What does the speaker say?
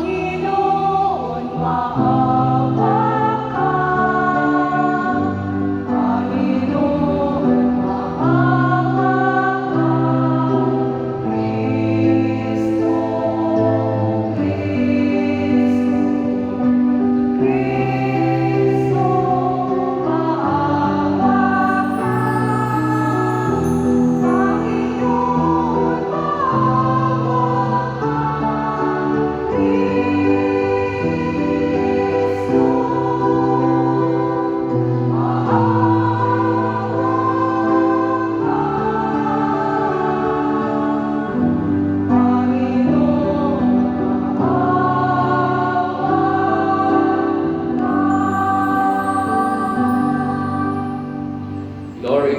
Panginoon, maawa ka. Panginoon, maawa ka. Kristo, Kristo, Kristo, maawa ka. Panginoon, maawa ka. Glory